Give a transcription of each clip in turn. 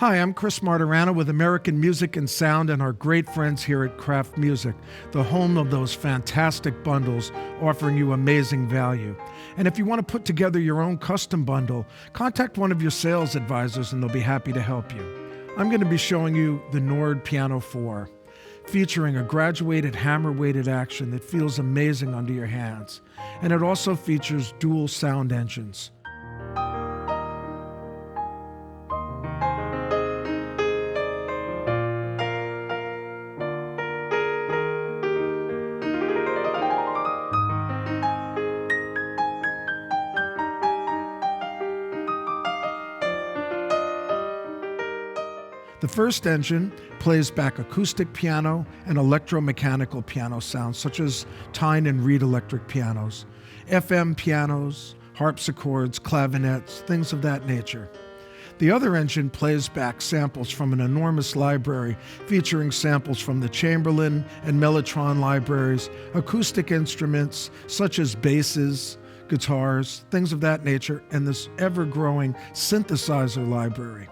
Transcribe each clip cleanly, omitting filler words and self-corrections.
Hi, I'm Chris Martirano with American Music and Sound and our great friends here at Kraft Music, the home of those fantastic bundles offering you amazing value. And if you want to put together your own custom bundle, contact one of your sales advisors and they'll be happy to help you. I'm going to be showing you the Nord Piano 4, featuring a graduated hammer-weighted action that feels amazing under your hands. And it also features dual sound engines. The first engine plays back acoustic piano and electromechanical piano sounds, such as taient and reed electric pianos, FM pianos, harpsichords, clavinets, things of that nature. The other engine plays back samples from an enormous library featuring samples from the Chamberlin and Mellotron libraries, acoustic instruments such as basses, guitars, things of that nature, and this ever-growing synthesizer library.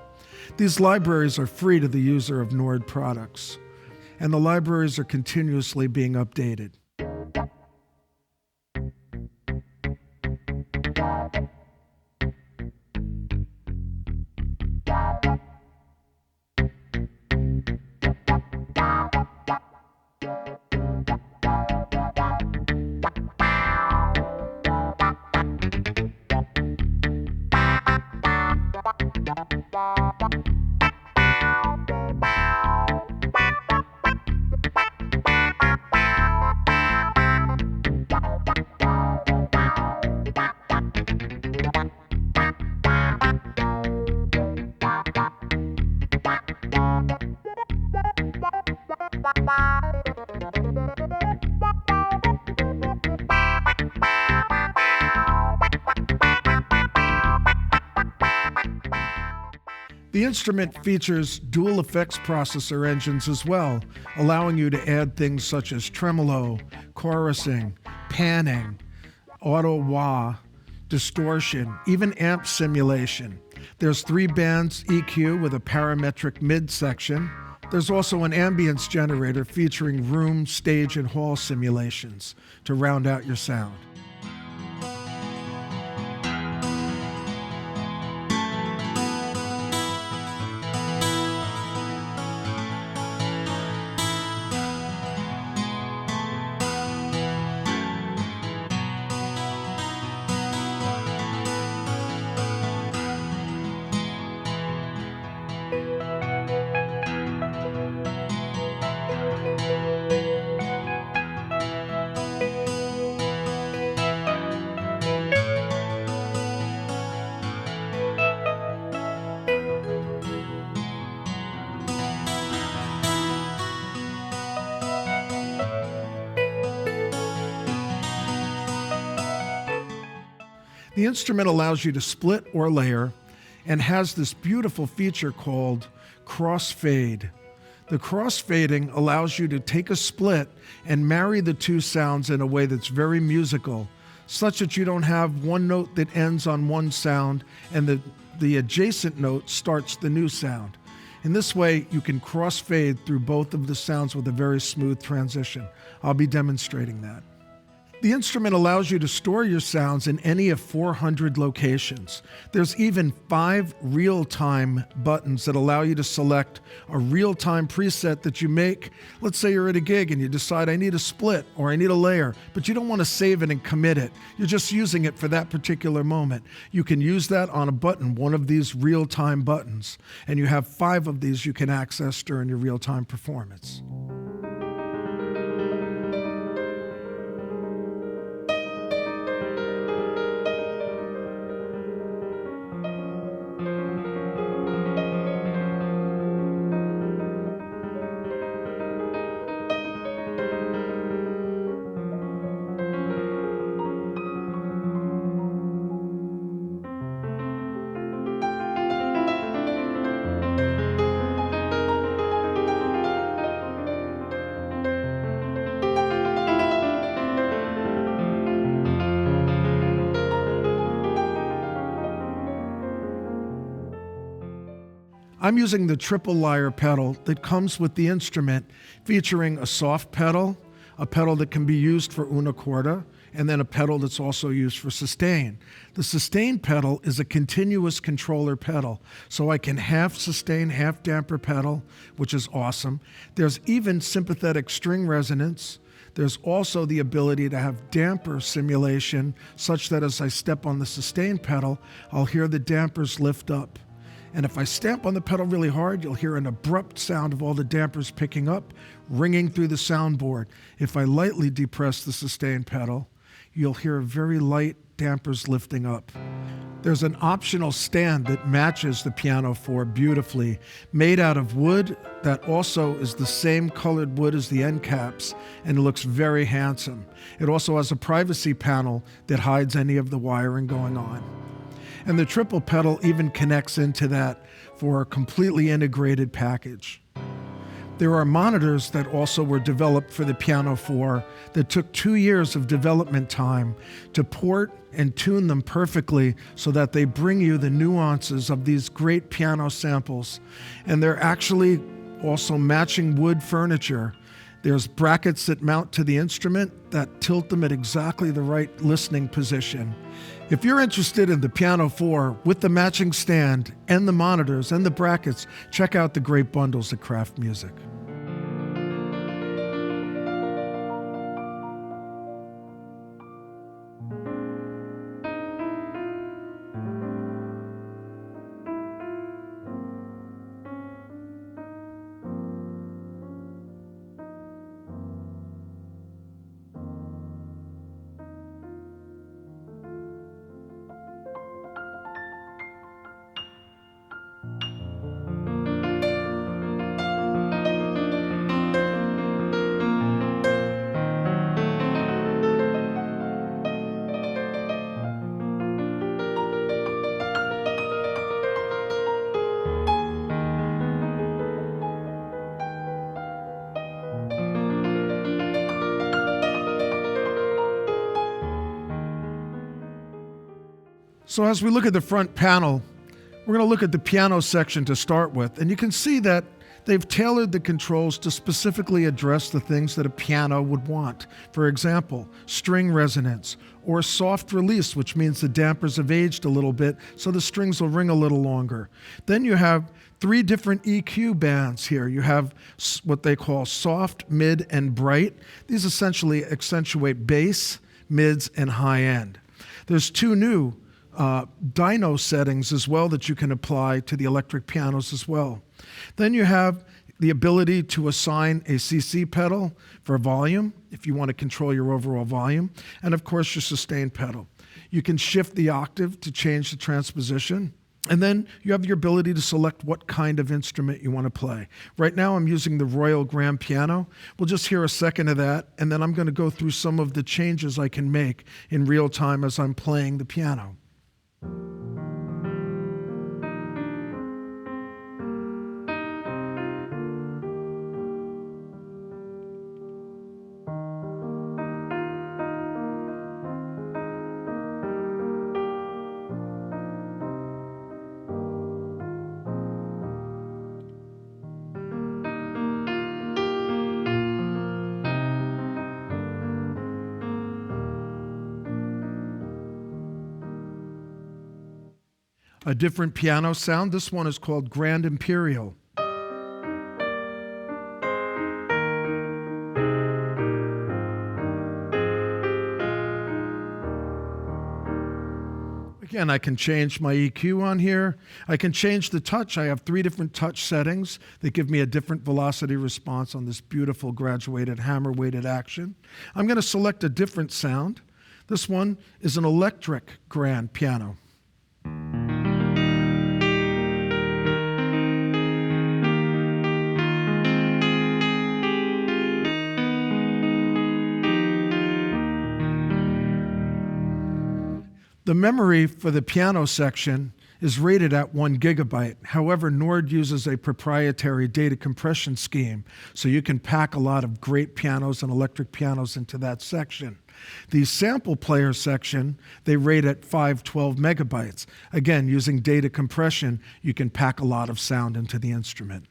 These libraries are free to the user of Nord products, and the libraries are continuously being updated. The instrument features dual effects processor engines as well, allowing you to add things such as tremolo, chorusing, panning, auto wah, distortion, even amp simulation. There's 3 bands EQ with a parametric midsection. There's also an ambience generator featuring room, stage, and hall simulations to round out your sound. The instrument allows you to split or layer and has this beautiful feature called crossfade. The crossfading allows you to take a split and marry the 2 sounds in a way that's very musical, such that you don't have one note that ends on one sound and the adjacent note starts the new sound. In this way, you can crossfade through both of the sounds with a very smooth transition. I'll be demonstrating that. The instrument allows you to store your sounds in any of 400 locations. There's even 5 real-time buttons that allow you to select a real-time preset that you make. Let's say you're at a gig and you decide I need a split or I need a layer, but you don't want to save it and commit it. You're just using it for that particular moment. You can use that on a button, one of these real-time buttons, and you have 5 of these you can access during your real-time performance. I'm using the triple lyre pedal that comes with the instrument, featuring a soft pedal, a pedal that can be used for una corda, and then a pedal that's also used for sustain. The sustain pedal is a continuous controller pedal, so I can half sustain, half damper pedal, which is awesome. There's even sympathetic string resonance. There's also the ability to have damper simulation, such that as I step on the sustain pedal, I'll hear the dampers lift up. And if I stamp on the pedal really hard, you'll hear an abrupt sound of all the dampers picking up, ringing through the soundboard. If I lightly depress the sustain pedal, you'll hear very light dampers lifting up. There's an optional stand that matches the Piano 4 beautifully, made out of wood that also is the same colored wood as the end caps, and it looks very handsome. It also has a privacy panel that hides any of the wiring going on. And the triple pedal even connects into that for a completely integrated package. There are monitors that also were developed for the Piano 4 that took 2 years of development time to port and tune them perfectly so that they bring you the nuances of these great piano samples. And they're actually also matching wood furniture. There's brackets that mount to the instrument that tilt them at exactly the right listening position. If you're interested in the Piano 4 with the matching stand and the monitors and the brackets, check out the great bundles at Kraft Music. So as we look at the front panel, we're going to look at the piano section to start with. And you can see that they've tailored the controls to specifically address the things that a piano would want. For example, string resonance or soft release, which means the dampers have aged a little bit, so the strings will ring a little longer. Then you have 3 different EQ bands here. You have what they call soft, mid, and bright. These essentially accentuate bass, mids, and high end. There's 2 new dyno settings as well that you can apply to the electric pianos as well. Then you have the ability to assign a CC pedal for volume if you want to control your overall volume, and of course your sustain pedal. You can shift the octave to change the transposition, and then you have your ability to select what kind of instrument you want to play. Right now I'm using the Royal Grand Piano. We'll just hear a second of that, and then I'm going to go through some of the changes I can make in real time as I'm playing the piano. A different piano sound. This one is called Grand Imperial. Again, I can change my EQ on here. I can change the touch. I have 3 different touch settings that give me a different velocity response on this beautiful graduated hammer-weighted action. I'm going to select a different sound. This one is an electric grand piano. The memory for the piano section is rated at 1 gigabyte. However, Nord uses a proprietary data compression scheme, so you can pack a lot of great pianos and electric pianos into that section. The sample player section, they rate at 512 megabytes. Again, using data compression, you can pack a lot of sound into the instrument.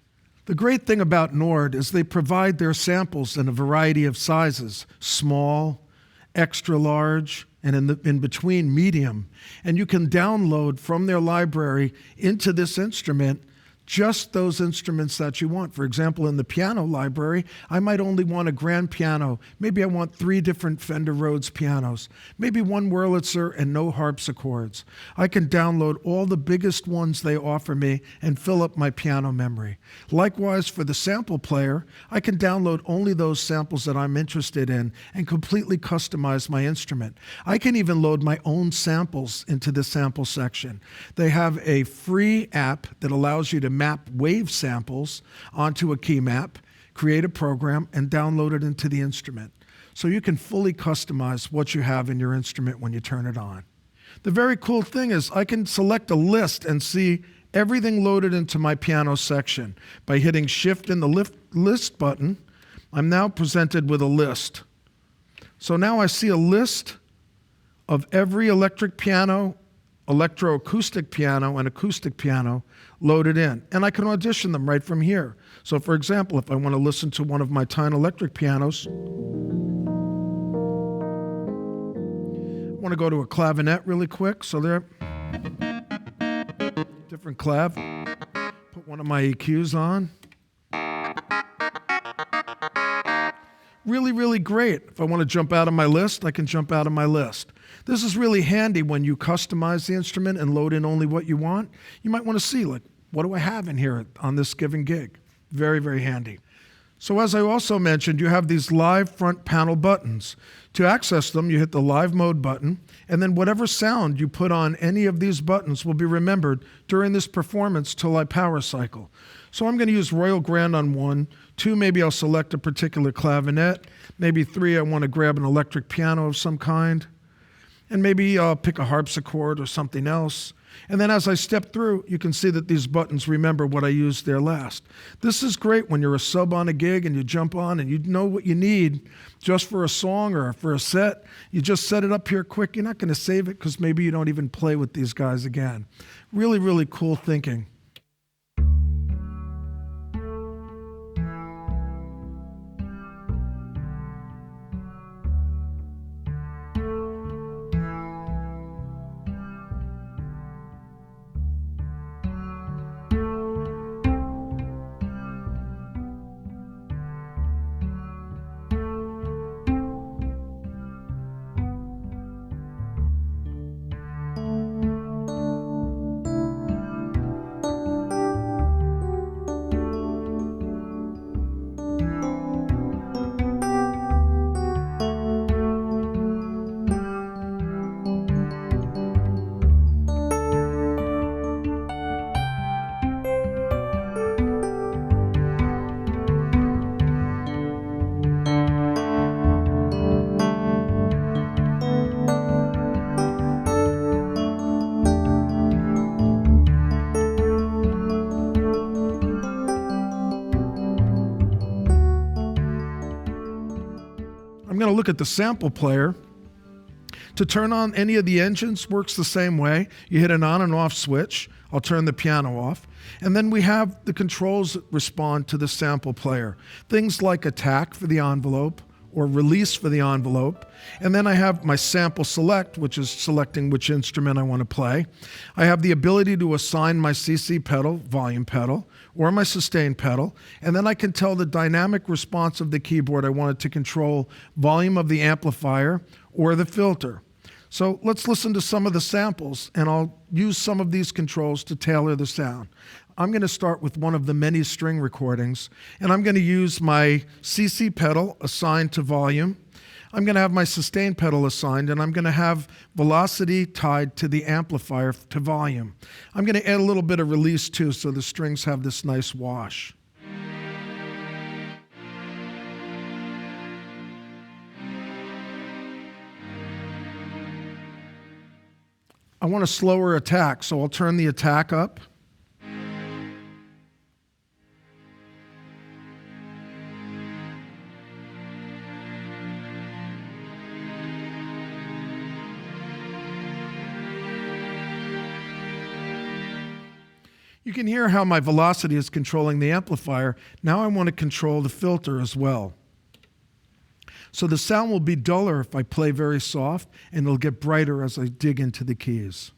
The great thing about Nord is they provide their samples in a variety of sizes: small, extra large, and in between, medium. And you can download from their library into this instrument just those instruments that you want. For example, in the piano library, I might only want a grand piano. Maybe I want 3 different Fender Rhodes pianos. Maybe 1 Wurlitzer and no harpsichords. I can download all the biggest ones they offer me and fill up my piano memory. Likewise, for the sample player, I can download only those samples that I'm interested in and completely customize my instrument. I can even load my own samples into the sample section. They have a free app that allows you to map wave samples onto a key map, create a program, and download it into the instrument. So you can fully customize what you have in your instrument when you turn it on. The very cool thing is I can select a list and see everything loaded into my piano section. By hitting Shift and the list button, I'm now presented with a list. So now I see a list of every electric piano, electroacoustic piano, and acoustic piano loaded in. And I can audition them right from here. So for example, if I want to listen to one of my Taient electric pianos, I want to go to a clavinet really quick. So there, different clav. Put one of my EQs on. Really, really great. If I want to jump out of my list, I can jump out of my list. This is really handy when you customize the instrument and load in only what you want. You might want to see, like, what do I have in here on this given gig? Very, very handy. So as I also mentioned, you have these live front panel buttons. To access them, you hit the live mode button, and then whatever sound you put on any of these buttons will be remembered during this performance till I power cycle. So I'm going to use Royal Grand on 1. 2, maybe I'll select a particular clavinet. Maybe 3, I want to grab an electric piano of some kind. And maybe I'll pick a harpsichord or something else. And then as I step through, you can see that these buttons remember what I used there last. This is great when you're a sub on a gig and you jump on and you know what you need just for a song or for a set. You just set it up here quick. You're not going to save it because maybe you don't even play with these guys again. Really, really cool thinking. I'm going to look at the sample player. To turn on any of the engines works the same way. You hit an on and off switch. I'll turn the piano off. And then we have the controls that respond to the sample player. Things like attack for the envelope or release for the envelope. And then I have my sample select, which is selecting which instrument I want to play. I have the ability to assign my CC pedal, volume pedal, or my sustain pedal. And then I can tell the dynamic response of the keyboard I want it to control volume of the amplifier or the filter. So let's listen to some of the samples, and I'll use some of these controls to tailor the sound. I'm going to start with one of the many string recordings, and I'm going to use my CC pedal assigned to volume. I'm going to have my sustain pedal assigned, and I'm going to have velocity tied to the amplifier to volume. I'm going to add a little bit of release too, so the strings have this nice wash. I want a slower attack, so I'll turn the attack up. You can hear how my velocity is controlling the amplifier. Now I want to control the filter as well. So the sound will be duller if I play very soft, and it'll get brighter as I dig into the keys.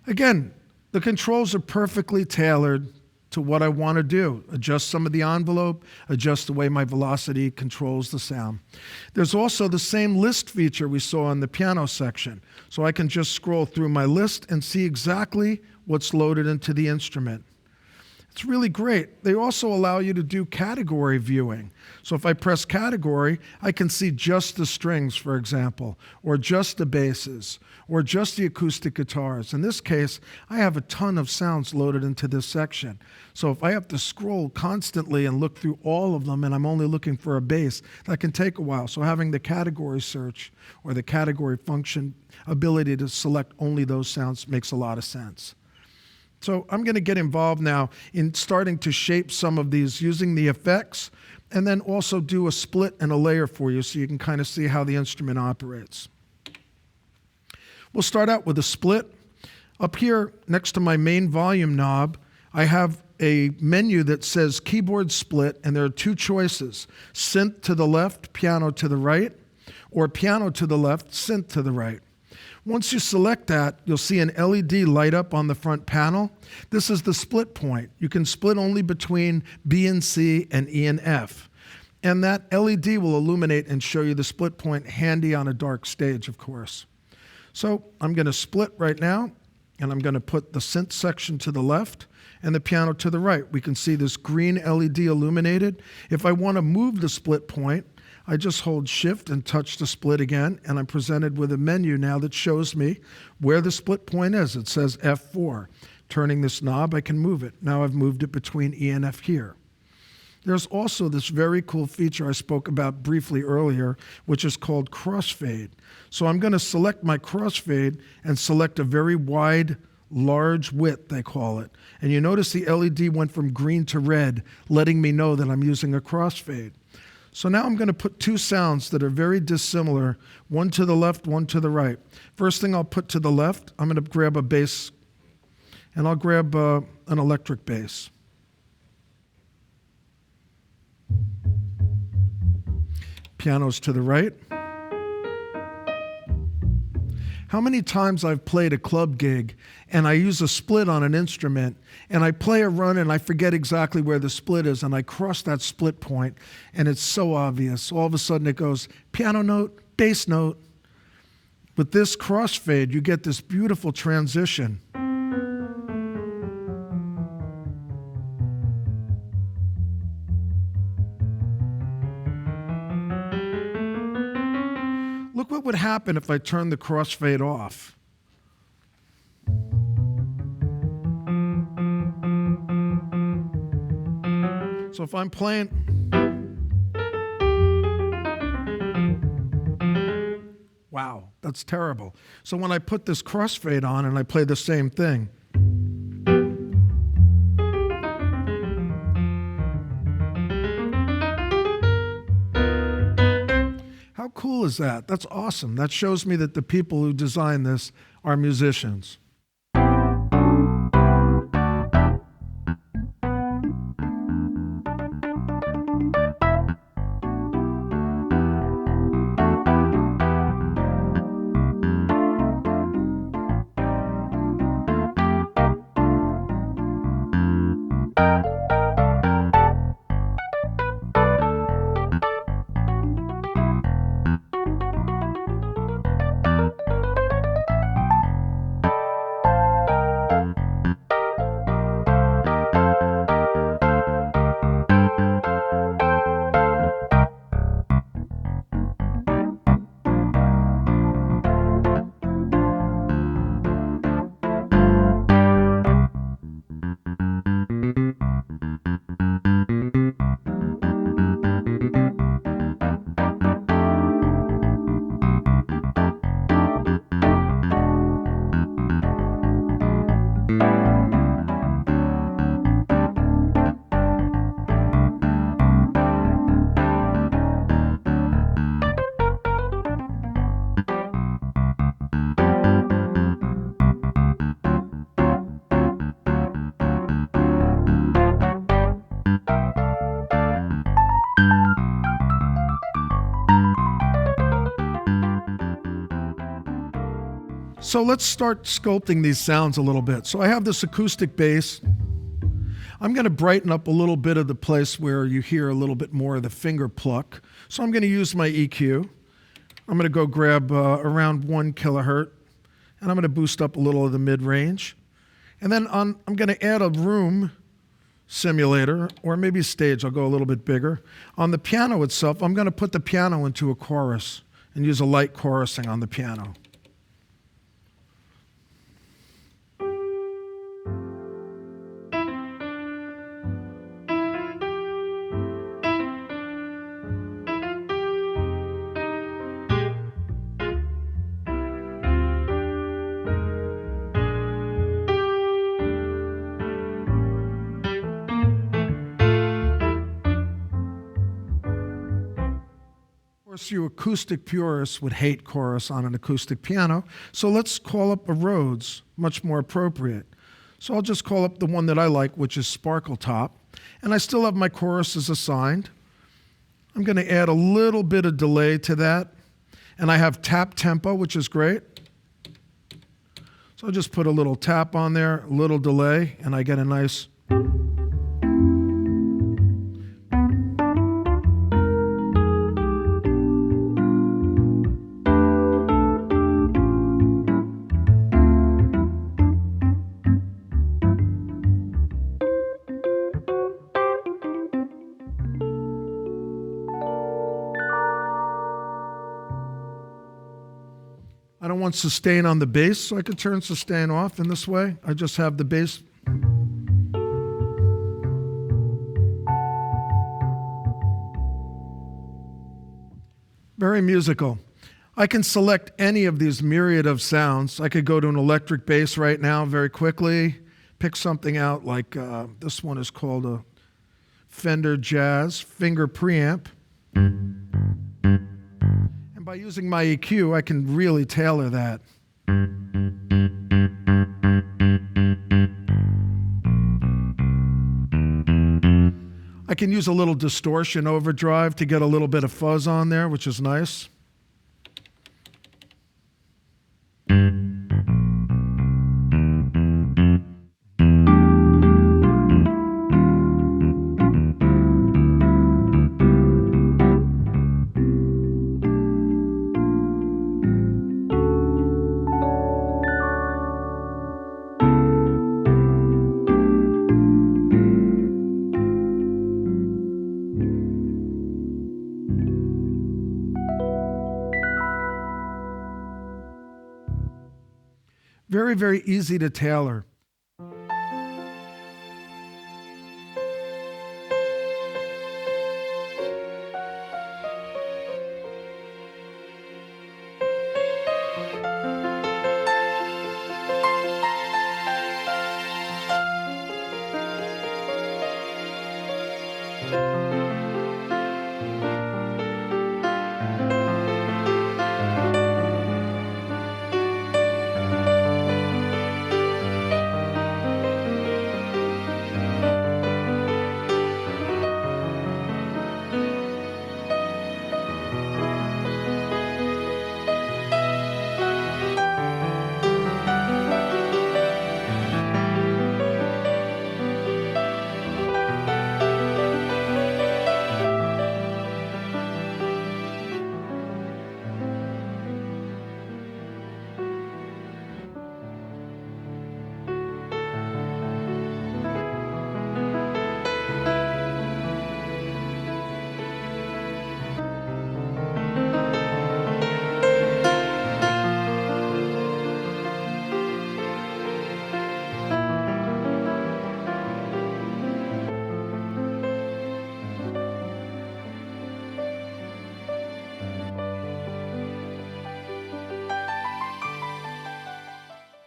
Again, the controls are perfectly tailored to what I want to do. Adjust some of the envelope, adjust the way my velocity controls the sound. There's also the same list feature we saw in the piano section. So I can just scroll through my list and see exactly what's loaded into the instrument. It's really great. They also allow you to do category viewing. So if I press category, I can see just the strings, for example, or just the basses, or just the acoustic guitars. In this case, I have a ton of sounds loaded into this section. So if I have to scroll constantly and look through all of them and I'm only looking for a bass, that can take a while. So having the category search or the category function ability to select only those sounds makes a lot of sense. So I'm going to get involved now in starting to shape some of these using the effects, and then also do a split and a layer for you so you can kind of see how the instrument operates. We'll start out with a split. Up here next to my main volume knob, I have a menu that says keyboard split, and there are two choices: synth to the left, piano to the right, or piano to the left, synth to the right. Once you select that, you'll see an LED light up on the front panel. This is the split point. You can split only between B and C and E and F. And that LED will illuminate and show you the split point handy on a dark stage, of course. So I'm going to split right now, and I'm going to put the synth section to the left and the piano to the right. We can see this green LED illuminated. If I want to move the split point, I just hold Shift and touch the split again, and I'm presented with a menu now that shows me where the split point is. It says F4. Turning this knob, I can move it. Now I've moved it between E and F here. There's also this very cool feature I spoke about briefly earlier, which is called crossfade. So I'm going to select my crossfade and select a very wide, large width, they call it. And you notice the LED went from green to red, letting me know that I'm using a crossfade. So now I'm going to put two sounds that are very dissimilar, one to the left, one to the right. First thing I'll put to the left, I'm going to grab a bass, and I'll grab an electric bass. Piano's to the right. How many times I've played a club gig and I use a split on an instrument and I play a run and I forget exactly where the split is and I cross that split point and it's so obvious. All of a sudden it goes piano note, bass note. With this crossfade, you get this beautiful transition. Look what would happen if I turned the crossfade off. So if I'm playing, wow, that's terrible. So when I put this crossfade on and I play the same thing, how cool is that? That's awesome. That shows me that the people who designed this are musicians. So let's start sculpting these sounds a little bit. So I have this acoustic bass. I'm going to brighten up a little bit of the place where you hear a little bit more of the finger pluck. So I'm going to use my EQ. I'm going to go grab around 1 kilohertz, and I'm going to boost up a little of the mid-range. And then I'm going to add a room simulator, or maybe stage. I'll go a little bit bigger. On the piano itself, I'm going to put the piano into a chorus and use a light chorusing on the piano. Of course, you acoustic purists would hate chorus on an acoustic piano, so let's call up a Rhodes, much more appropriate. So I'll just call up the one that I like, which is Sparkle Top, and I still have my choruses assigned. I'm going to add a little bit of delay to that, and I have tap tempo, which is great. So I'll just put a little tap on there, a little delay, and I get a nice... I don't want sustain on the bass, so I could turn sustain off in this way. I just have the bass. Very musical. I can select any of these myriad of sounds. I could go to an electric bass right now very quickly, pick something out like this one is called a Fender Jazz Finger Preamp. By using my EQ, I can really tailor that. I can use a little distortion overdrive to get a little bit of fuzz on there, which is nice. Very, very easy to tailor.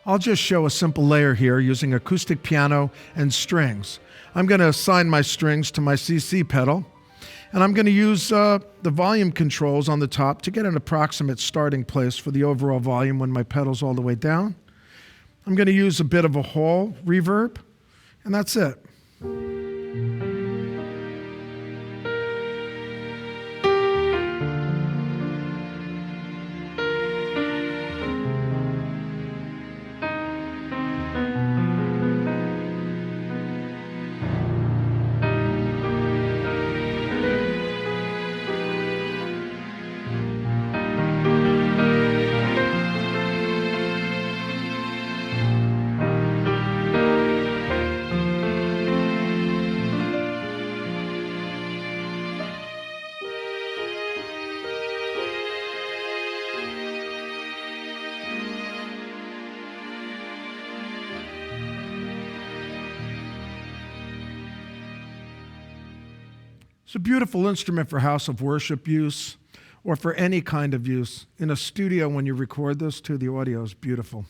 I'll just show a simple layer here using acoustic piano and strings. I'm going to assign my strings to my CC pedal, and I'm going to use the volume controls on the top to get an approximate starting place for the overall volume when my pedal's all the way down. I'm going to use a bit of a hall reverb, and that's it. It's a beautiful instrument for house of worship use or for any kind of use. In a studio, when you record this too, the audio is beautiful.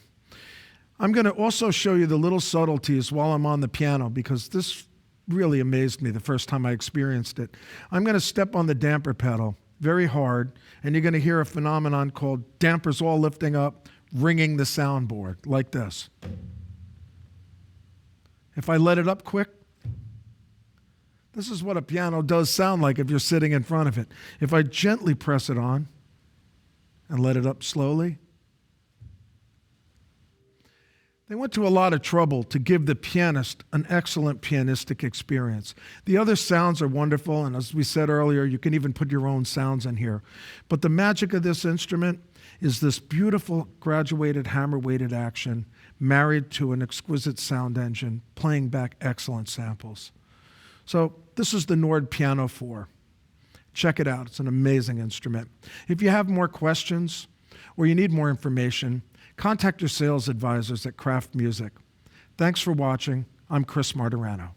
I'm going to also show you the little subtleties while I'm on the piano because this really amazed me the first time I experienced it. I'm going to step on the damper pedal very hard, and you're going to hear a phenomenon called dampers all lifting up, ringing the soundboard like this. If I let it up quick, this is what a piano does sound like if you're sitting in front of it. If I gently press it on and let it up slowly. They went to a lot of trouble to give the pianist an excellent pianistic experience. The other sounds are wonderful, and as we said earlier, you can even put your own sounds in here. But the magic of this instrument is this beautiful graduated hammer-weighted action married to an exquisite sound engine playing back excellent samples. So this is the Nord Piano 4. Check it out. It's an amazing instrument. If you have more questions or you need more information, contact your sales advisors at Kraft Music. Thanks for watching. I'm Chris Martirano.